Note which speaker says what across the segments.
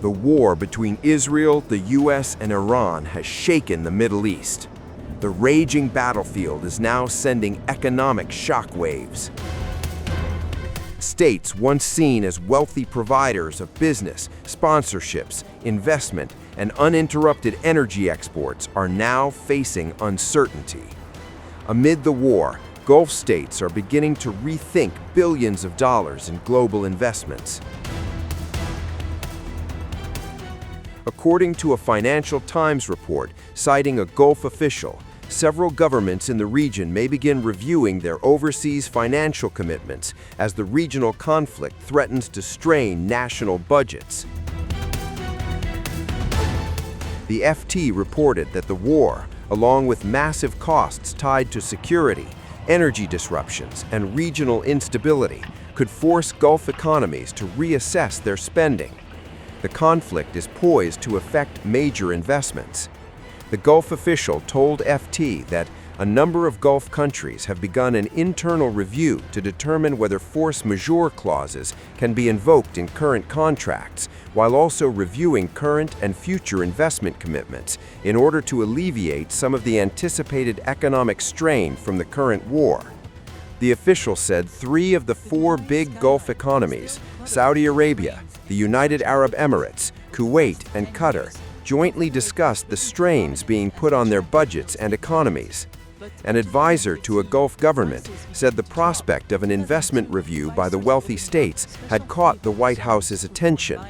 Speaker 1: The war between Israel, the US, and Iran has shaken the Middle East. The raging battlefield is now sending economic shockwaves. States once seen as wealthy providers of business, sponsorships, investment, and uninterrupted energy exports are now facing uncertainty. Amid the war, Gulf states are beginning to rethink billions of dollars in global investments. According to a Financial Times report citing a Gulf official, several governments in the region may begin reviewing their overseas financial commitments as the regional conflict threatens to strain national budgets. The FT reported that the war, along with massive costs tied to security, energy disruptions, and regional instability, could force Gulf economies to reassess their spending. The conflict is poised to affect major investments. The Gulf official told FT that a number of Gulf countries have begun an internal review to determine whether force majeure clauses can be invoked in current contracts, while also reviewing current and future investment commitments in order to alleviate some of the anticipated economic strain from the current war. The official said 3 of the 4 big Gulf economies, Saudi Arabia, the United Arab Emirates, Kuwait, and Qatar, jointly discussed the strains being put on their budgets and economies. An advisor to a Gulf government said the prospect of an investment review by the wealthy states had caught the White House's attention.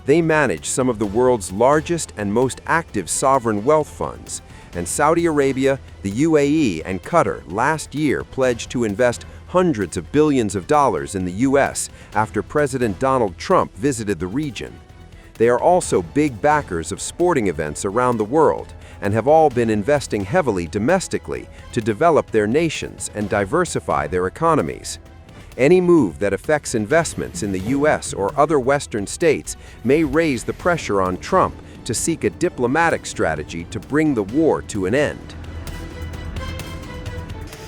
Speaker 1: They manage some of the world's largest and most active sovereign wealth funds, and Saudi Arabia, the UAE, and Qatar last year pledged to invest hundreds of billions of dollars in the U.S. after President Donald Trump visited the region. They are also big backers of sporting events around the world and have all been investing heavily domestically to develop their nations and diversify their economies. Any move that affects investments in the U.S. or other Western states may raise the pressure on Trump to seek a diplomatic strategy to bring the war to an end.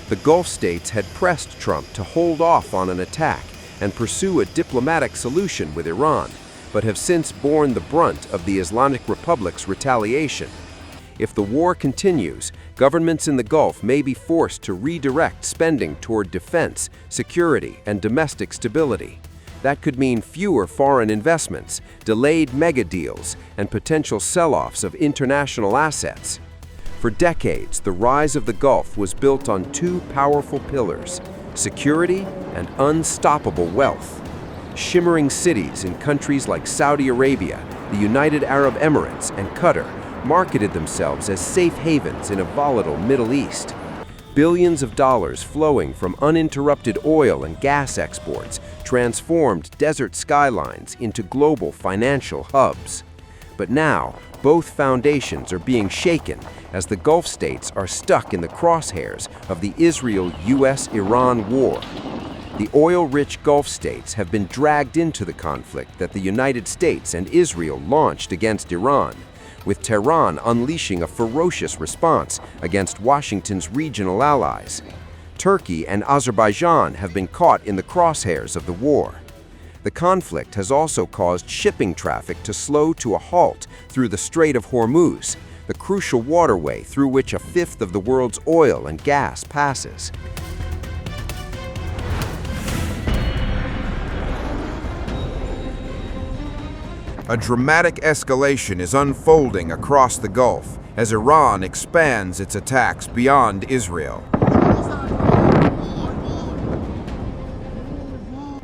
Speaker 1: The Gulf states had pressed Trump to hold off on an attack and pursue a diplomatic solution with Iran, but have since borne the brunt of the Islamic Republic's retaliation. If the war continues, governments in the Gulf may be forced to redirect spending toward defense, security, and domestic stability. That could mean fewer foreign investments, delayed mega deals, and potential sell-offs of international assets. For decades, the rise of the Gulf was built on 2 powerful pillars: security and unstoppable wealth. Shimmering cities in countries like Saudi Arabia, the United Arab Emirates, and Qatar marketed themselves as safe havens in a volatile Middle East. Billions of dollars flowing from uninterrupted oil and gas exports transformed desert skylines into global financial hubs. But now, both foundations are being shaken as the Gulf states are stuck in the crosshairs of the Israel-US-Iran war. The oil-rich Gulf states have been dragged into the conflict that the United States and Israel launched against Iran, with Tehran unleashing a ferocious response against Washington's regional allies. Turkey and Azerbaijan have been caught in the crosshairs of the war. The conflict has also caused shipping traffic to slow to a halt through the Strait of Hormuz, the crucial waterway through which 1/5 of the world's oil and gas passes.
Speaker 2: A dramatic escalation is unfolding across the Gulf as Iran expands its attacks beyond Israel.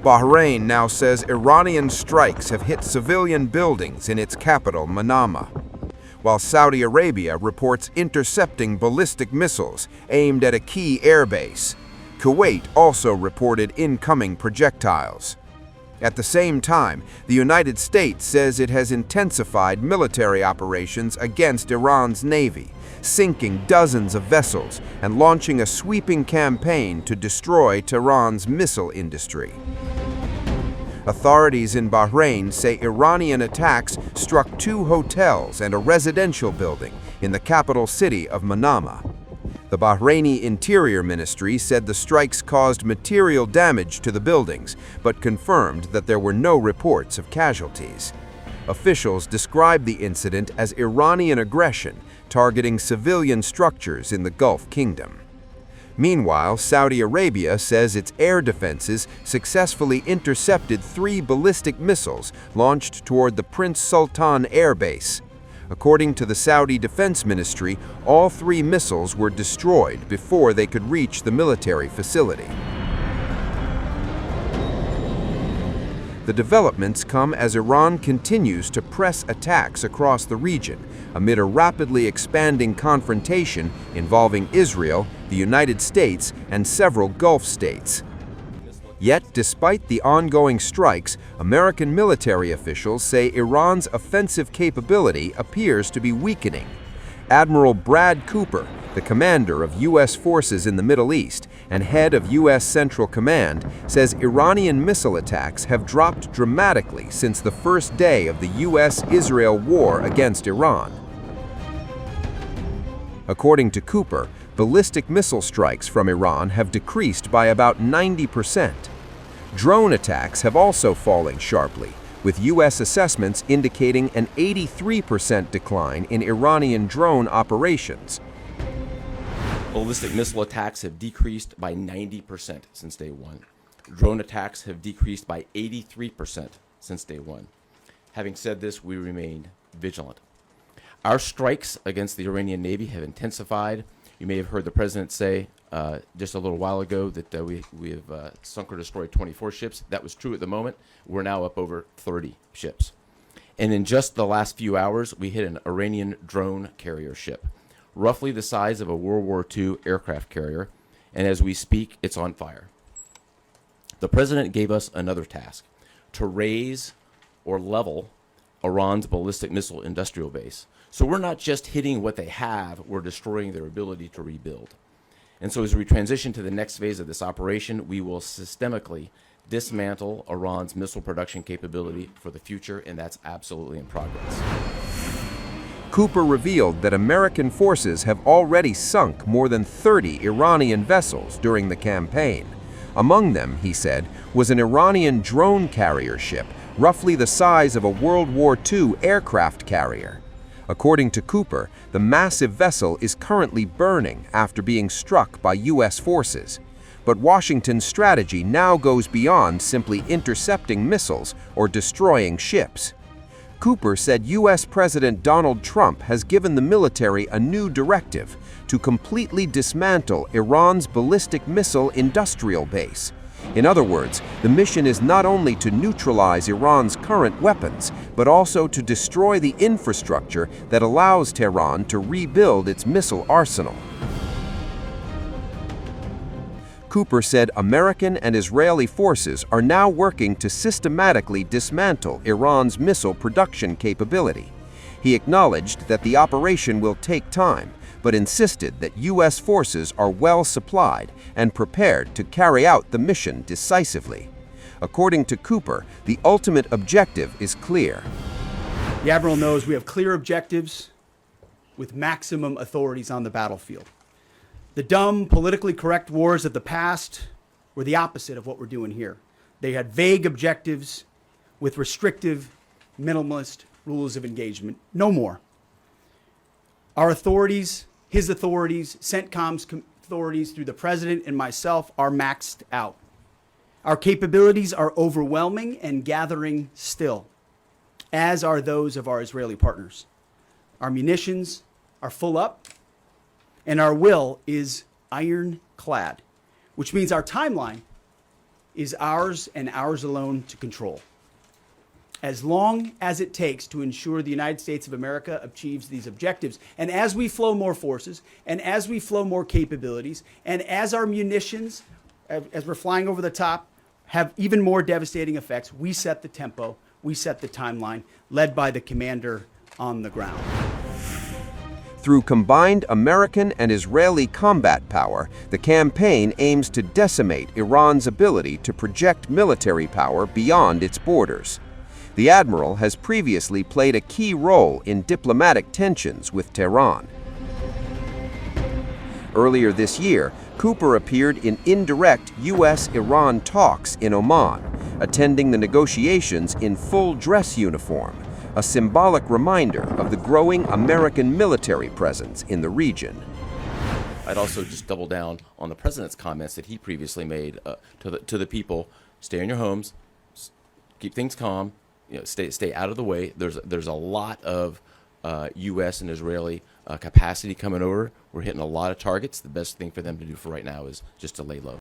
Speaker 2: Bahrain now says Iranian strikes have hit civilian buildings in its capital, Manama, while Saudi Arabia reports intercepting ballistic missiles aimed at a key airbase. Kuwait also reported incoming projectiles. At the same time, the United States says it has intensified military operations against Iran's navy, sinking dozens of vessels and launching a sweeping campaign to destroy Tehran's missile industry. Authorities in Bahrain say Iranian attacks struck 2 hotels and a residential building in the capital city of Manama. The Bahraini Interior Ministry said the strikes caused material damage to the buildings, but confirmed that there were no reports of casualties. Officials described the incident as Iranian aggression, targeting civilian structures in the Gulf Kingdom. Meanwhile, Saudi Arabia says its air defenses successfully intercepted 3 ballistic missiles launched toward the Prince Sultan Air Base. According to the Saudi Defense Ministry, all 3 missiles were destroyed before they could reach the military facility. The developments come as Iran continues to press attacks across the region amid a rapidly expanding confrontation involving Israel, the United States, and several Gulf states. Yet, despite the ongoing strikes, American military officials say Iran's offensive capability appears to be weakening. Admiral Brad Cooper, the commander of U.S. forces in the Middle East and head of U.S. Central Command, says Iranian missile attacks have dropped dramatically since the first day of the U.S.-Israel war against Iran. According to Cooper, ballistic missile strikes from Iran have decreased by about 90%. Drone attacks have also fallen sharply, with U.S. assessments indicating an 83% decline in Iranian drone operations.
Speaker 3: Ballistic missile attacks have decreased by 90% since day one. Drone attacks have decreased by 83% since day one. Having said this, we remain vigilant. Our strikes against the Iranian Navy have intensified. You may have heard the president say just a little while ago that we have sunk or destroyed 24 ships. That was true at the moment. We're now up over 30 ships. And in just the last few hours, we hit an Iranian drone carrier ship, roughly the size of a World War II aircraft carrier, and as we speak, it's on fire. The president gave us another task: to raise or level Iran's ballistic missile industrial base. So we're not just hitting what they have, we're destroying their ability to rebuild. And so as we transition to the next phase of this operation, we will systemically dismantle Iran's missile production capability for the future, and that's absolutely in progress.
Speaker 2: Cooper revealed that American forces have already sunk more than 30 Iranian vessels during the campaign. Among them, he said, was an Iranian drone carrier ship, roughly the size of a World War II aircraft carrier. According to Cooper, the massive vessel is currently burning after being struck by U.S. forces. But Washington's strategy now goes beyond simply intercepting missiles or destroying ships. Cooper said U.S. President Donald Trump has given the military a new directive to completely dismantle Iran's ballistic missile industrial base. In other words, the mission is not only to neutralize Iran's current weapons, but also to destroy the infrastructure that allows Tehran to rebuild its missile arsenal. Cooper said American and Israeli forces are now working to systematically dismantle Iran's missile production capability. He acknowledged that the operation will take time, but insisted that U.S. forces are well supplied and prepared to carry out the mission decisively. According to Cooper, the ultimate objective is clear.
Speaker 4: The Admiral knows we have clear objectives with maximum authorities on the battlefield. The dumb, politically correct wars of the past were the opposite of what we're doing here. They had vague objectives with restrictive, minimalist rules of engagement. No more. Our authorities, his authorities, CENTCOM's authorities through the president and myself are maxed out. Our capabilities are overwhelming and gathering still, as are those of our Israeli partners. Our munitions are full up, and our will is ironclad, which means our timeline is ours and ours alone to control. As long as it takes to ensure the United States of America achieves these objectives, and as we flow more forces, and as we flow more capabilities, and as our munitions, as we're flying over the top, have even more devastating effects, we set the tempo, we set the timeline, led by the commander on the ground.
Speaker 2: Through combined American and Israeli combat power, the campaign aims to decimate Iran's ability to project military power beyond its borders. The Admiral has previously played a key role in diplomatic tensions with Tehran. Earlier this year, Cooper appeared in indirect U.S.-Iran talks in Oman, attending the negotiations in full dress uniform,
Speaker 1: a symbolic reminder of the growing American military presence in the region.
Speaker 3: I'd also just double down on the president's comments that he previously made to the people: stay in your homes, keep things calm, stay out of the way. There's a lot of U.S. and Israeli capacity coming over. We're hitting a lot of targets. The best thing for them to do for right now is just to lay low.